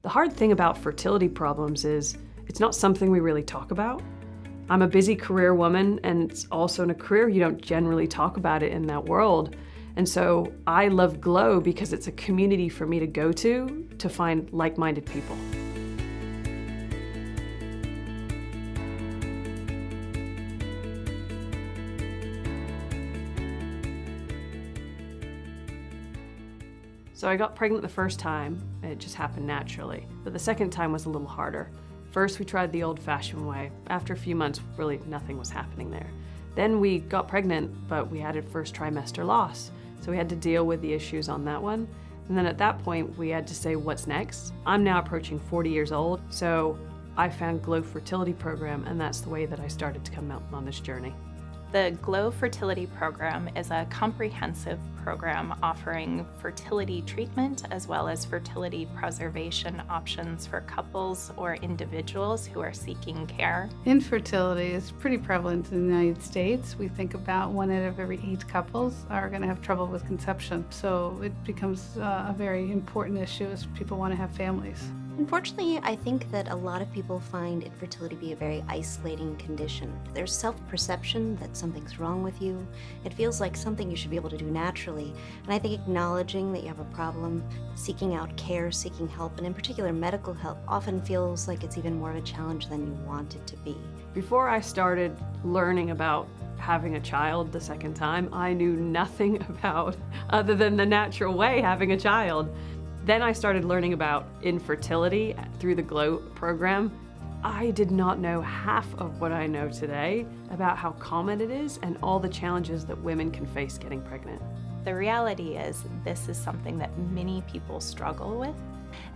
The hard thing about fertility problems is it's not something we really talk about. I'm a busy career woman, and it's also in a career you don't generally talk about it in that world. And so I love Glow because it's a community for me to go to find like-minded people. So I got pregnant the first time, and it just happened naturally. But the second time was a little harder. First, we tried the old-fashioned way. After a few months, really nothing was happening there. Then we got pregnant, but we had a first trimester loss. So we had to deal with the issues on that one. And then at that point, we had to say, what's next? I'm now approaching 40 years old, so I found Glow Fertility Program, and that's the way that I started to come out on this journey. The Glow Fertility Program is a comprehensive program offering fertility treatment as well as fertility preservation options for couples or individuals who are seeking care. Infertility is pretty prevalent in the United States. We think about 1 out of every 8 couples are going to have trouble with conception. So it becomes a very important issue as people want to have families. Unfortunately, I think that a lot of people find infertility to be a very isolating condition. There's self-perception that something's wrong with you. It feels like something you should be able to do naturally. And I think acknowledging that you have a problem, seeking out care, seeking help, and in particular medical help, often feels like it's even more of a challenge than you want it to be. Before I started learning about having a child the second time, I knew nothing about, other than the natural way, having a child. Then I started learning about infertility through the Glow program. I did not know half of what I know today about how common it is and all the challenges that women can face getting pregnant. The reality is this is something that many people struggle with,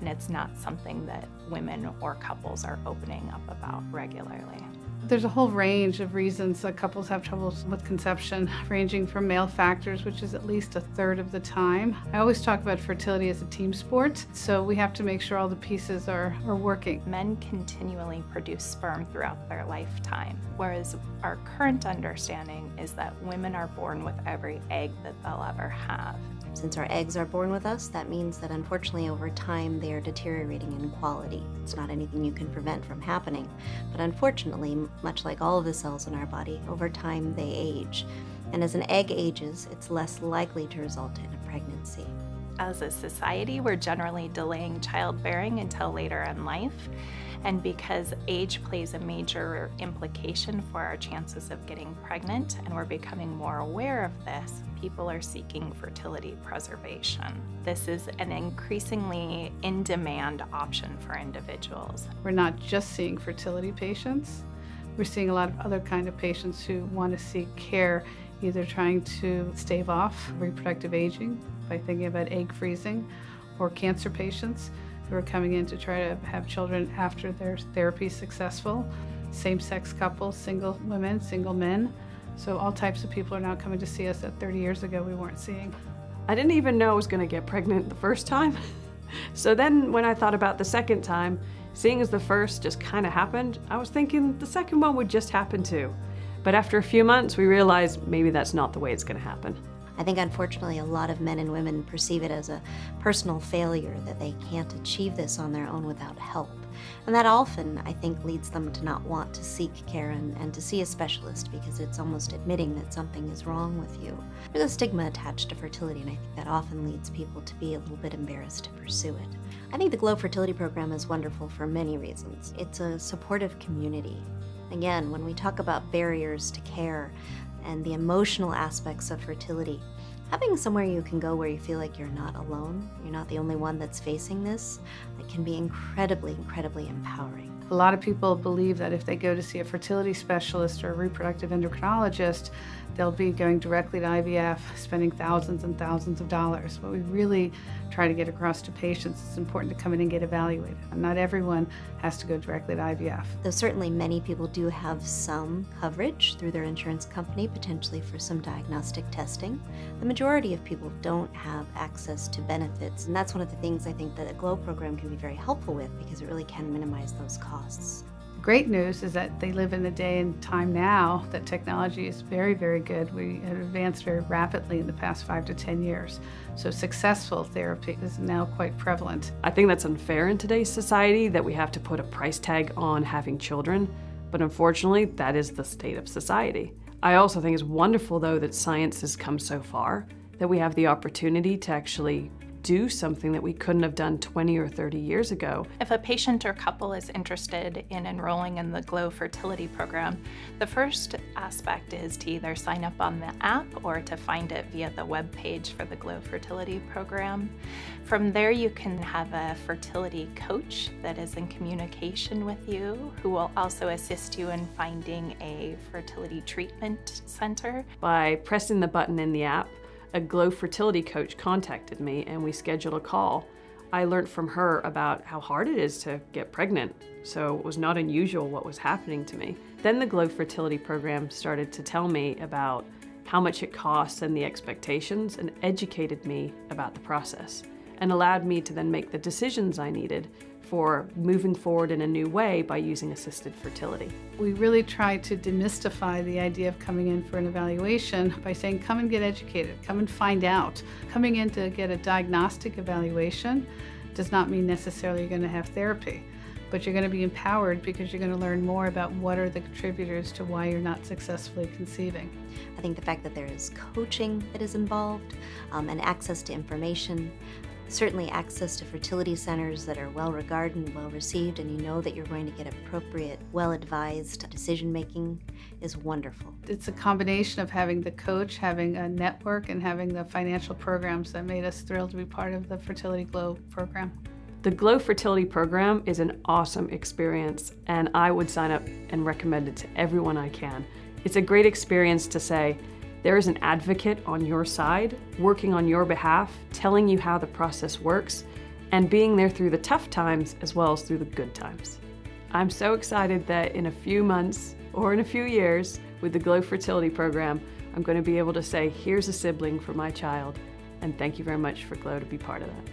and it's not something that women or couples are opening up about regularly. There's a whole range of reasons that couples have trouble with conception, ranging from male factors, which is at least 1/3 of the time. I always talk about fertility as a team sport, so we have to make sure all the pieces are working. Men continually produce sperm throughout their lifetime, whereas our current understanding is that women are born with every egg that they'll ever have. Since our eggs are born with us, that means that unfortunately over time they are deteriorating in quality. It's not anything you can prevent from happening, but unfortunately, much like all of the cells in our body, over time they age. And as an egg ages, it's less likely to result in a pregnancy. As a society, we're generally delaying childbearing until later in life. And because age plays a major implication for our chances of getting pregnant, and we're becoming more aware of this, people are seeking fertility preservation. This is an increasingly in-demand option for individuals. We're not just seeing fertility patients. We're seeing a lot of other kind of patients who want to seek care, either trying to stave off reproductive aging by thinking about egg freezing, or cancer patients who are coming in to try to have children after their therapy is successful, same-sex couples, single women, single men. So all types of people are now coming to see us that 30 years ago we weren't seeing. I didn't even know I was going to get pregnant the first time. So then when I thought about the second time, seeing as the first just kind of happened, I was thinking the second one would just happen too. But after a few months, we realized maybe that's not the way it's going to happen. I think unfortunately a lot of men and women perceive it as a personal failure that they can't achieve this on their own without help. And that often, I think, leads them to not want to seek care and to see a specialist because it's almost admitting that something is wrong with you. There's a stigma attached to fertility, and I think that often leads people to be a little bit embarrassed to pursue it. I think the Glow Fertility Program is wonderful for many reasons. It's a supportive community. Again, when we talk about barriers to care and the emotional aspects of fertility, having somewhere you can go where you feel like you're not alone, you're not the only one that's facing this, it can be incredibly, incredibly empowering. A lot of people believe that if they go to see a fertility specialist or a reproductive endocrinologist, they'll be going directly to IVF, spending thousands and thousands of dollars. But we really try to get across to patients it's important to come in and get evaluated. And not everyone has to go directly to IVF. Though certainly many people do have some coverage through their insurance company, potentially for some diagnostic testing, the majority of people don't have access to benefits. And that's one of the things I think that a Glow program can be very helpful with because it really can minimize those costs. Great news is that they live in a day and time now that technology is very, very good. We have advanced very rapidly in the past 5 to 10 years. So successful therapy is now quite prevalent. I think that's unfair in today's society that we have to put a price tag on having children, but unfortunately, that is the state of society. I also think it's wonderful, though, that science has come so far, that we have the opportunity to actually do something that we couldn't have done 20 or 30 years ago. If a patient or couple is interested in enrolling in the Glow Fertility Program, the first aspect is to either sign up on the app or to find it via the web page for the Glow Fertility Program. From there, you can have a fertility coach that is in communication with you, who will also assist you in finding a fertility treatment center. By pressing the button in the app, a Glow Fertility Coach contacted me and we scheduled a call. I learned from her about how hard it is to get pregnant, so it was not unusual what was happening to me. Then the Glow Fertility Program started to tell me about how much it costs and the expectations, and educated me about the process, and allowed me to then make the decisions I needed for moving forward in a new way by using assisted fertility. We really try to demystify the idea of coming in for an evaluation by saying, come and get educated, come and find out. Coming in to get a diagnostic evaluation does not mean necessarily you're going to have therapy, but you're going to be empowered because you're going to learn more about what are the contributors to why you're not successfully conceiving. I think the fact that there is coaching that is involved and access to information, certainly access to fertility centers that are well regarded and well received, and you know that you're going to get appropriate, well-advised decision-making is wonderful. It's a combination of having the coach, having a network, and having the financial programs that made us thrilled to be part of the Fertility Glow program. The Glow Fertility Program is an awesome experience, and I would sign up and recommend it to everyone I can. It's a great experience to say, there is an advocate on your side, working on your behalf, telling you how the process works, and being there through the tough times as well as through the good times. I'm so excited that in a few months or in a few years with the Glow Fertility Program, I'm going to be able to say, here's a sibling for my child, and thank you very much for Glow to be part of that.